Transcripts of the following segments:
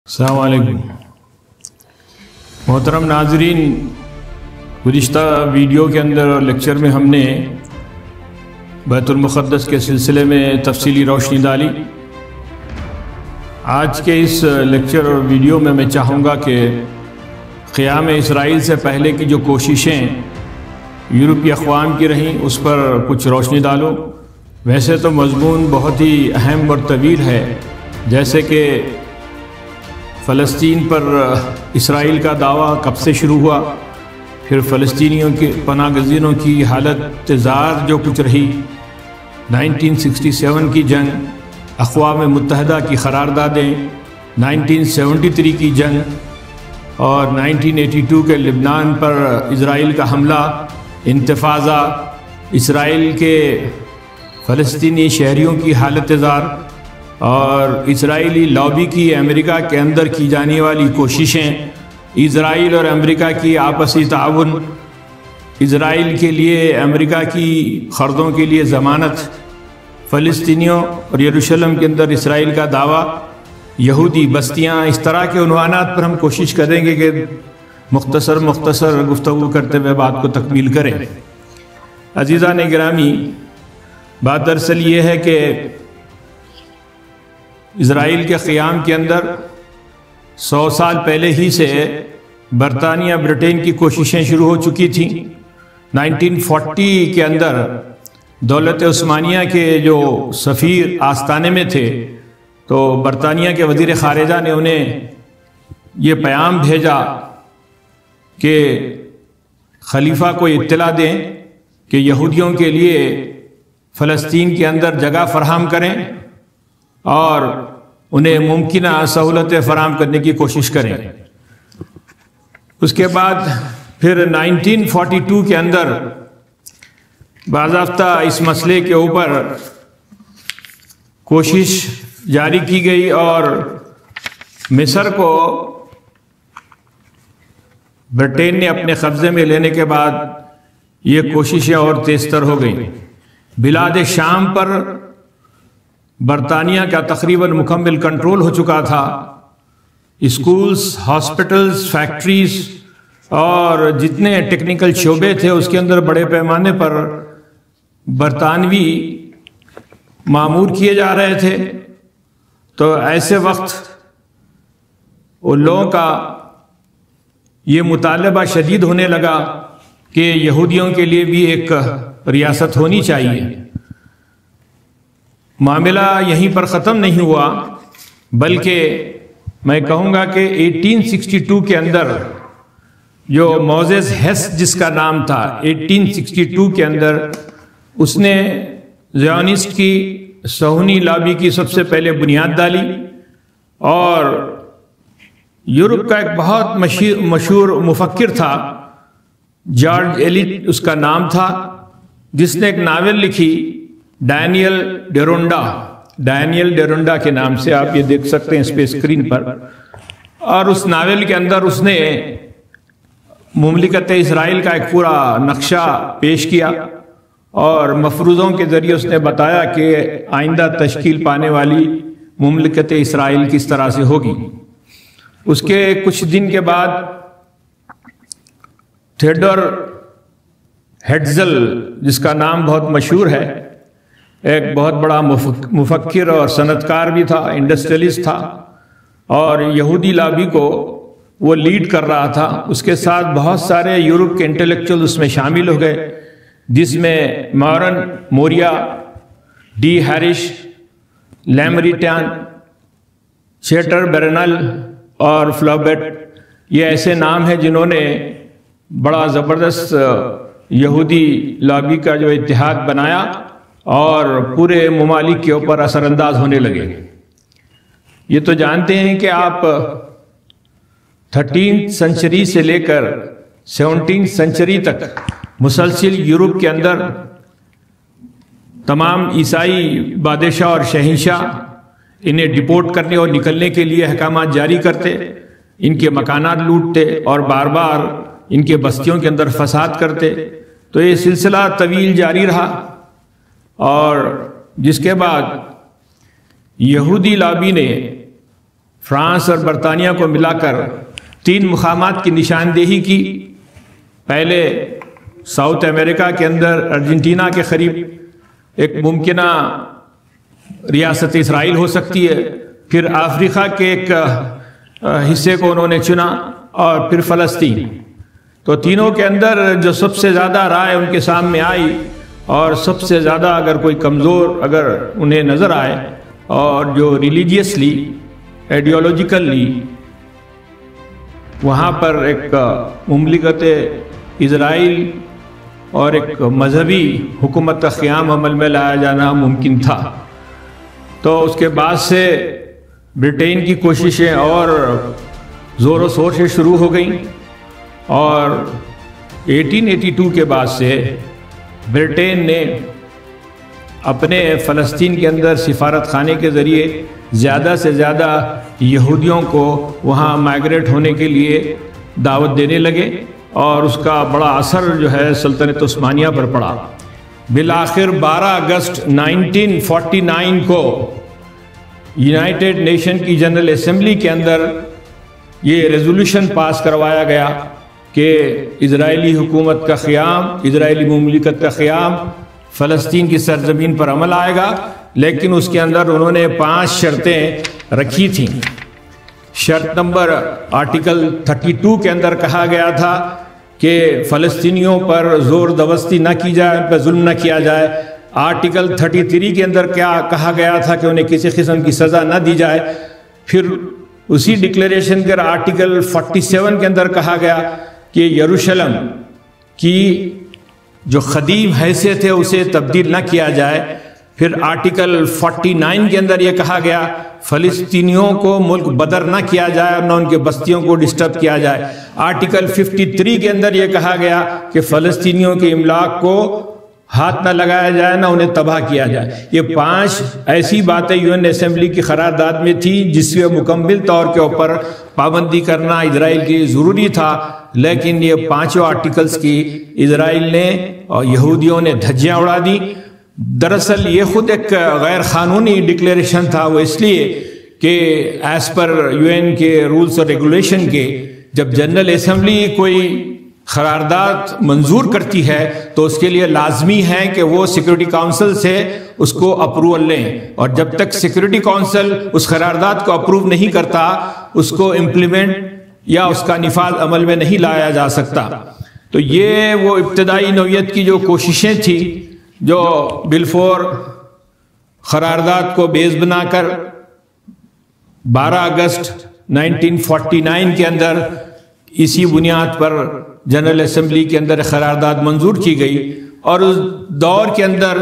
السلام علیکم محترم ناظرین، گزشتہ ویڈیو کے اندر اور لیکچر میں ہم نے بیت المقدس کے سلسلے میں تفصیلی روشنی ڈالی۔ آج کے اس لیکچر اور ویڈیو میں میں چاہوں گا کہ قیام اسرائیل سے پہلے کی جو کوششیں یورپی اقوام کی رہیں اس پر کچھ روشنی ڈالوں۔ ویسے تو مضمون بہت ہی اہم اور طویل ہے، جیسے کہ فلسطین پر اسرائیل کا دعویٰ کب سے شروع ہوا، پھر فلسطینیوں کے پناہ گزینوں کی حالت زار جو کچھ رہی، 1967 کی جنگ، اقوام متحدہ کی قراردادیں، 1973 کی جنگ اور 1982 کے لبنان پر اسرائیل کا حملہ، انتفاضہ، اسرائیل کے فلسطینی شہریوں کی حالت زار اور اسرائیلی لابی کی امریکہ کے اندر کی جانے والی کوششیں، اسرائیل اور امریکہ کی آپسی تعاون، اسرائیل کے لیے امریکہ کی قرضوں کے لیے ضمانت، فلسطینیوں اور یروشلم کے اندر اسرائیل کا دعویٰ، یہودی بستیاں، اس طرح کے عنوانات پر ہم کوشش کریں گے کہ مختصر گفتگو کرتے ہوئے بات کو تکمیل کریں۔ عزیزان گرامی، بات دراصل یہ ہے کہ اسرائیل کے قیام کے اندر 100 سال پہلے ہی سے برطانیہ برطین کی کوششیں شروع ہو چکی تھیں۔ 1940 کے اندر دولت عثمانیہ کے جو سفیر آستانے میں تھے تو برطانیہ کے وزیر خارجہ نے انہیں یہ پیغام بھیجا کہ خلیفہ کو اطلاع دیں کہ یہودیوں کے لیے فلسطین کے اندر جگہ فراہم کریں اور انہیں ممکنہ سہولتیں فراہم کرنے کی کوشش کریں۔ اس کے بعد پھر 1942 کے اندر باضابطہ اس مسئلے کے اوپر کوشش جاری کی گئی اور مصر کو برطین نے اپنے قبضے میں لینے کے بعد یہ کوششیں اور تیزتر ہو گئیں۔ بلاد شام پر برطانیہ کا تقریباً مکمل کنٹرول ہو چکا تھا۔ اسکولز، ہاسپٹلز، فیکٹریز اور جتنے ٹیکنیکل شعبے تھے اس کے اندر بڑے پیمانے پر برطانوی معمور کیے جا رہے تھے۔ تو ایسے وقت ان لوگوں کا یہ مطالبہ شدید ہونے لگا کہ یہودیوں کے لیے بھی ایک ریاست ہونی چاہیے۔ معاملہ یہیں پر ختم نہیں ہوا، بلکہ میں کہوں گا کہ 1862 کے اندر جو موزیس ہیس جس کا نام تھا، 1862 کے اندر اس نے زیونسٹ کی صہیونی لابی کی سب سے پہلے بنیاد ڈالی اور یورپ کا ایک بہت مشہور مفکر تھا، جارج ایلیٹ اس کا نام تھا، جس نے ایک ناول لکھی ڈینیل ڈیرونڈا کے نام سے، آپ یہ دیکھ سکتے ہیں اس پہ اسکرین پر۔ اور اس ناول کے اندر اس نے مملکت اسرائیل کا ایک پورا نقشہ پیش کیا اور مفروضوں کے ذریعے اس نے بتایا کہ آئندہ تشکیل پانے والی مملکت اسرائیل کس طرح سے ہوگی۔ اس کے کچھ دن کے بعد تھیوڈور ہیٹزل، جس کا نام بہت مشہور ہے، ایک بہت بڑا مفکر اور صنعت کار بھی تھا، انڈسٹریلسٹ تھا اور یہودی لابی کو وہ لیڈ کر رہا تھا۔ اس کے ساتھ بہت سارے یورپ کے انٹلیکچوئل اس میں شامل ہو گئے، جس میں مورن موریا، ڈی ہیرش، لیمریٹان، چیٹر برنل اور فلوبٹ، یہ ایسے نام ہیں جنہوں نے بڑا زبردست یہودی لابی کا جو اتحاد بنایا اور پورے ممالک کے اوپر اثر انداز ہونے لگے۔ یہ تو جانتے ہیں کہ آپ 13 سنچری سے لے کر 17 سنچری تک مسلسل یورپ کے اندر تمام عیسائی بادشاہ اور شہنشاہ انہیں ڈپورٹ کرنے اور نکلنے کے لیے احکامات جاری کرتے، ان کے مکانات لوٹتے اور بار بار ان کے بستیوں کے اندر فساد کرتے۔ تو یہ سلسلہ طویل جاری رہا اور جس کے بعد یہودی لابی نے فرانس اور برطانیہ کو ملا کر 3 مقامات کی نشاندہی کی۔ پہلے ساؤتھ امریکہ کے اندر ارجنٹینا کے قریب ایک ممکنہ ریاست اسرائیل ہو سکتی ہے، پھر افریقہ کے ایک حصے کو انہوں نے چنا، اور پھر فلسطین۔ تو تینوں کے اندر جو سب سے زیادہ رائے ان کے سامنے آئی، اور سب سے زیادہ اگر کوئی کمزور اگر انہیں نظر آئے، اور جو ریلیجیسلی ایڈیولوجیکلی وہاں پر ایک مملکت اسرائیل اور ایک مذہبی حکومت کا قیام عمل میں لایا جانا ممکن تھا، تو اس کے بعد سے برٹین کی کوششیں اور زور و شور سے شروع ہو گئیں، اور 1882 کے بعد سے برٹین نے اپنے فلسطین کے اندر سفارت خانے کے ذریعے زیادہ سے زیادہ یہودیوں کو وہاں مائیگریٹ ہونے کے لیے دعوت دینے لگے، اور اس کا بڑا اثر جو ہے سلطنت عثمانیہ پر پڑا۔ بالآخر 12 اگست 1949 کو یونائٹڈ نیشن کی جنرل اسمبلی کے اندر یہ ریزولوشن پاس کروایا گیا کہ اسرائیلی حکومت کا قیام، اسرائیلی مملکت کا قیام فلسطین کی سرزمین پر عمل آئے گا، لیکن اس کے اندر انہوں نے 5 شرطیں رکھی تھیں۔ شرط نمبر آرٹیکل 32 کے اندر کہا گیا تھا کہ فلسطینیوں پر زور زبردستی نہ کی جائے، ان پر ظلم نہ کیا جائے۔ آرٹیکل 33 کے اندر کیا کہا گیا تھا کہ انہیں کسی قسم کی سزا نہ دی جائے۔ پھر اسی ڈکلیریشن کے آرٹیکل 47 کے اندر کہا گیا کہ یروشلم کی جو قدیم حیثیت ہے اسے تبدیل نہ کیا جائے۔ پھر آرٹیکل 49 کے اندر یہ کہا گیا فلسطینیوں کو ملک بدر نہ کیا جائے اور نہ ان کے بستیوں کو ڈسٹرب کیا جائے۔ آرٹیکل 53 کے اندر یہ کہا گیا کہ فلسطینیوں کے املاک کو ہاتھ نہ لگایا جائے، نہ انہیں تباہ کیا جائے۔ یہ 5 ایسی باتیں یو این اسمبلی کی قرارداد میں تھی جس سے مکمل طور کے اوپر پابندی کرنا اسرائیل کی ضروری تھا، لیکن یہ 5 آرٹیکلز کی اسرائیل نے اور یہودیوں نے دھجیاں اڑا دی۔ دراصل یہ خود ایک غیر قانونی ڈکلیریشن تھا، وہ اس لیے کہ ایز پر یو این کے رولز اور ریگولیشن کے جب جنرل اسمبلی کوئی قرارداد منظور کرتی ہے تو اس کے لیے لازمی ہے کہ وہ سیکورٹی کونسل سے اس کو اپروول لیں، اور جب تک سیکورٹی کونسل اس قرارداد کو اپروو نہیں کرتا اس کو امپلیمنٹ یا اس کا نفاذ عمل میں نہیں لایا جا سکتا۔ تو یہ وہ ابتدائی نوعیت کی جو کوششیں تھیں جو بالفور قرارداد کو بیس بنا کر 12 اگست 1949 کے اندر اسی بنیاد پر جنرل اسمبلی کے اندر قرارداد منظور کی گئی، اور اس دور کے اندر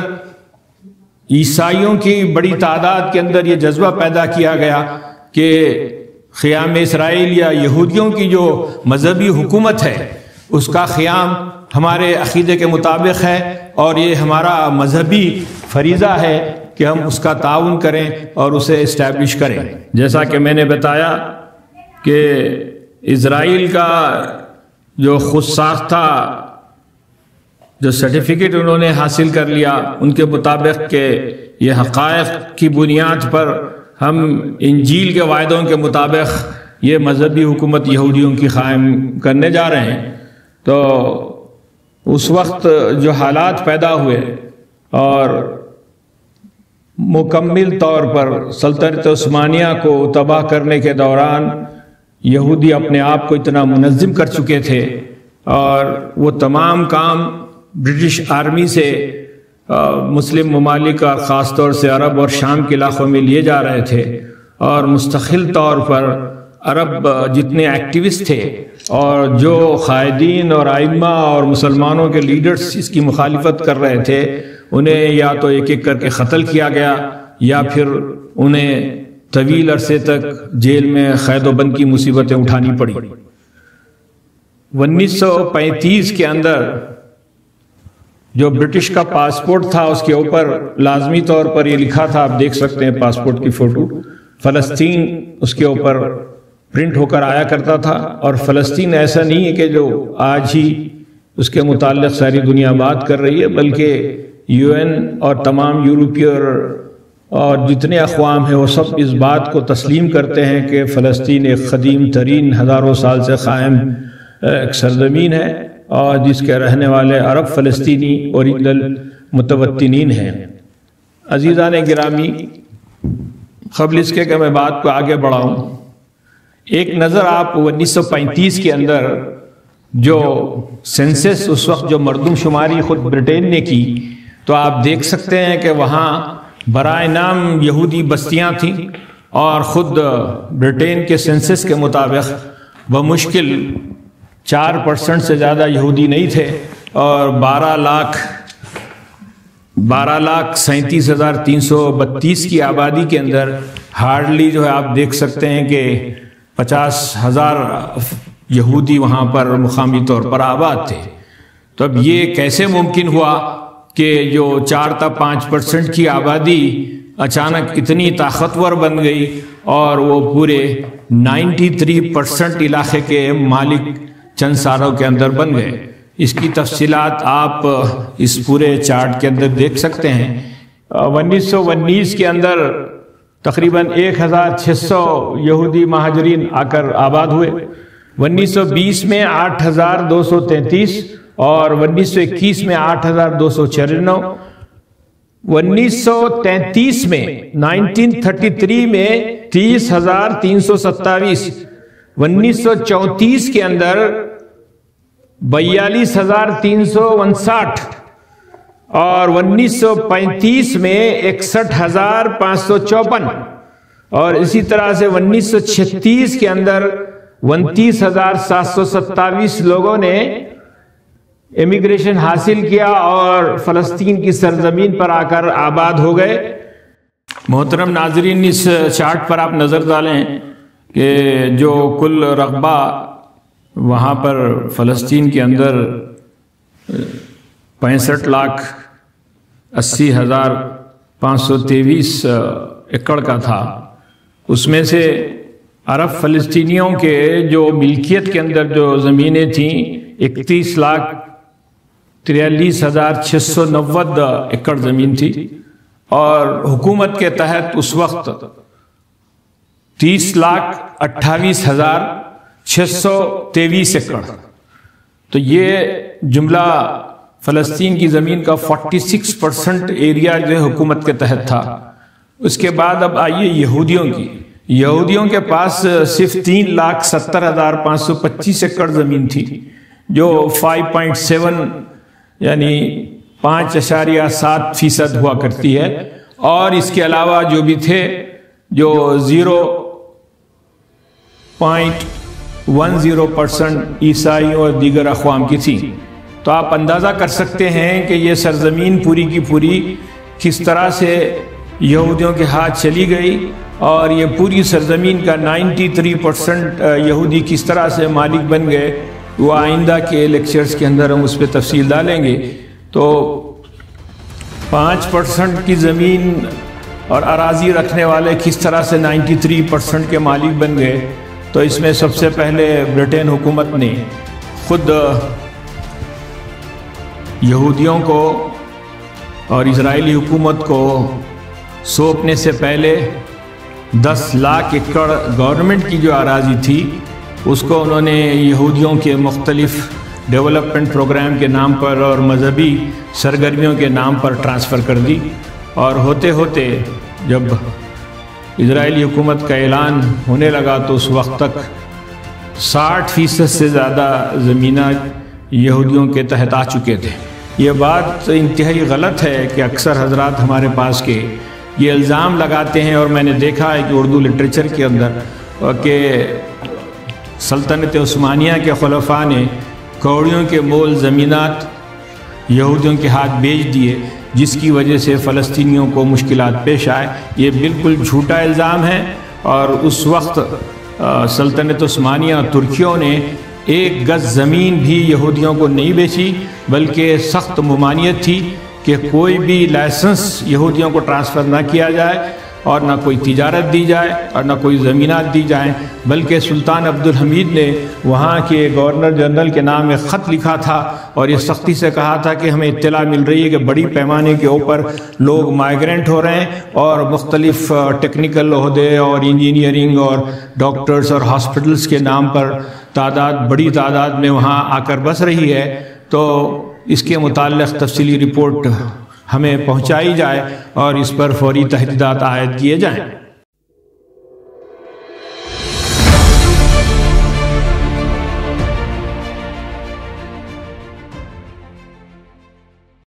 عیسائیوں کی بڑی تعداد کے اندر یہ جذبہ پیدا کیا گیا کہ قیام اسرائیل یا یہودیوں کی جو مذہبی حکومت ہے اس کا قیام ہمارے عقیدے کے مطابق ہے، اور یہ ہمارا مذہبی فریضہ ہے کہ ہم اس کا تعاون کریں اور اسے اسٹیبلش کریں۔ جیسا کہ میں نے بتایا کہ اسرائیل کا جو خود ساختہ جو سرٹیفکیٹ انہوں نے حاصل کر لیا ان کے مطابق کہ یہ حقائق کی بنیاد پر ہم انجیل کے وعدوں کے مطابق یہ مذہبی حکومت یہودیوں کی قائم کرنے جا رہے ہیں، تو اس وقت جو حالات پیدا ہوئے اور مکمل طور پر سلطنت عثمانیہ کو تباہ کرنے کے دوران یہودی اپنے آپ کو اتنا منظم کر چکے تھے، اور وہ تمام کام برٹش آرمی سے مسلم ممالک اور خاص طور سے عرب اور شام کے علاقوں میں لیے جا رہے تھے، اور مستقل طور پر عرب جتنے ایکٹیوسٹ تھے اور جو قائدین اور ائمہ اور مسلمانوں کے لیڈرز اس کی مخالفت کر رہے تھے انہیں یا تو ایک ایک کر کے قتل کیا گیا یا پھر انہیں طویل عرصے تک جیل میں قید و بند کی مصیبتیں اٹھانی پڑی۔ 1935 کے اندر جو برٹش کا پاسپورٹ تھا اس کے اوپر لازمی طور پر یہ لکھا تھا، آپ دیکھ سکتے ہیں پاسپورٹ کی فوٹو، فلسطین اس کے اوپر پرنٹ ہو کر آیا کرتا تھا، اور فلسطین ایسا نہیں ہے کہ جو آج ہی اس کے متعلق ساری دنیا بات کر رہی ہے، بلکہ یو این اور تمام یورپی اور اور جتنے اقوام ہیں وہ سب اس بات کو تسلیم کرتے ہیں کہ فلسطین ایک قدیم ترین ہزاروں سال سے قائم ایک سرزمین ہے اور جس کے رہنے والے عرب فلسطینی اوریجنل متوطنین ہیں۔ عزیزان گرامی، قبل اس کے کہ میں بات کو آگے بڑھاؤں، ایک نظر آپ 1935 کے اندر جو سینسس اس وقت جو مردم شماری خود برٹین نے کی، تو آپ دیکھ سکتے ہیں کہ وہاں برائے نام یہودی بستیاں تھیں، اور خود برٹین کے سینسس کے مطابق بمشکل 4% سے زیادہ یہودی نہیں تھے، اور 12,37,332 کی آبادی کے اندر ہارڈلی جو ہے آپ دیکھ سکتے ہیں کہ 50,000 یہودی وہاں پر مقامی طور پر آباد تھے۔ تو اب یہ کیسے ممکن ہوا کہ جو 4 تا 5% کی آبادی اچانک اتنی طاقتور بن گئی اور وہ پورے 93% علاقے کے مالک چند سالوں کے اندر بن گئے؟ اس کی تفصیلات آپ اس پورے چارٹ کے اندر دیکھ سکتے ہیں۔ 1919 کے اندر تقریباً 1,600 یہودی مہاجرین آ کر آباد ہوئے، 1920 میں 8,233 اور 1921 میں 8,294، 1933 میں 1933 میں 30,327، 1934 کے اندر 42,359 اور 1935 میں 61,554، اور اسی طرح سے 1936 کے اندر 29,727 لوگوں نے امیگریشن حاصل کیا اور فلسطین کی سرزمین پر آ کر آباد ہو گئے۔ محترم ناظرین، اس چارٹ پر آپ نظر ڈالیں کہ جو کل رقبہ وہاں پر فلسطین کے اندر 65,80,523 ایکڑ کا تھا، اس میں سے عرب فلسطینیوں کے جو ملکیت کے اندر جو زمینیں تھیں 31,43,690 ایکڑ زمین تھی، اور حکومت کے تحت اس وقت 30,28,623 ایکڑ۔ تو یہ جملہ فلسطین کی زمین کا 46% ایریا جو حکومت کے تحت تھا۔ اس کے بعد اب آئیے یہودیوں کے پاس صرف 3,70,525 ایکڑ زمین تھی، جو 5.7 یعنی 5.7% ہوا کرتی ہے، اور اس کے علاوہ جو بھی تھے جو 0.10% عیسائیوں اور دیگر اقوام کی تھی۔ تو آپ اندازہ کر سکتے ہیں کہ یہ سرزمین پوری کی پوری کس طرح سے یہودیوں کے ہاتھ چلی گئی، اور یہ پوری سرزمین کا 93% یہودی کس طرح سے مالک بن گئے۔ وہ آئندہ کے لیکچرز کے اندر ہم اس پہ تفصیل ڈالیں گے۔ تو 5% کی زمین اور اراضی رکھنے والے کس طرح سے 93% کے مالک بن گئے؟ تو اس میں سب سے پہلے برٹین حکومت نے خود یہودیوں کو اور اسرائیلی حکومت کو سونپنے سے پہلے 10 لاکھ ایکڑ گورنمنٹ کی جو اراضی تھی اس کو انہوں نے یہودیوں کے مختلف ڈیولپمنٹ پروگرام کے نام پر اور مذہبی سرگرمیوں کے نام پر ٹرانسفر کر دی، اور ہوتے ہوتے جب اسرائیلی حکومت کا اعلان ہونے لگا تو اس وقت تک 60% سے زیادہ زمینیں یہودیوں کے تحت آ چکے تھے۔ یہ بات انتہائی غلط ہے کہ اکثر حضرات ہمارے پاس کے یہ الزام لگاتے ہیں، اور میں نے دیکھا ہے کہ اردو لٹریچر کے اندر کہ سلطنت عثمانیہ کے خلفاء نے کوڑیوں کے مول زمینات یہودیوں کے ہاتھ بیچ دیے، جس کی وجہ سے فلسطینیوں کو مشکلات پیش آئے۔ یہ بالکل جھوٹا الزام ہے، اور اس وقت سلطنت عثمانیہ ترکیوں نے 1 گز زمین بھی یہودیوں کو نہیں بیچی، بلکہ سخت ممانعت تھی کہ کوئی بھی لائسنس یہودیوں کو ٹرانسفر نہ کیا جائے۔ اور نہ کوئی تجارت دی جائے اور نہ کوئی زمینات دی جائیں، بلکہ سلطان عبدالحمید نے وہاں کے گورنر جنرل کے نام ایک خط لکھا تھا اور یہ سختی سے کہا تھا کہ ہمیں اطلاع مل رہی ہے کہ بڑی پیمانے کے اوپر لوگ مائیگرنٹ ہو رہے ہیں اور مختلف ٹیکنیکل عہدے اور انجینئرنگ اور ڈاکٹرز اور ہاسپٹلز کے نام پر بڑی تعداد میں وہاں آ کر بس رہی ہے، تو اس کے متعلق تفصیلی رپورٹ ہمیں پہنچائی جائے اور اس پر فوری تحدیدات عائد کیے جائیں۔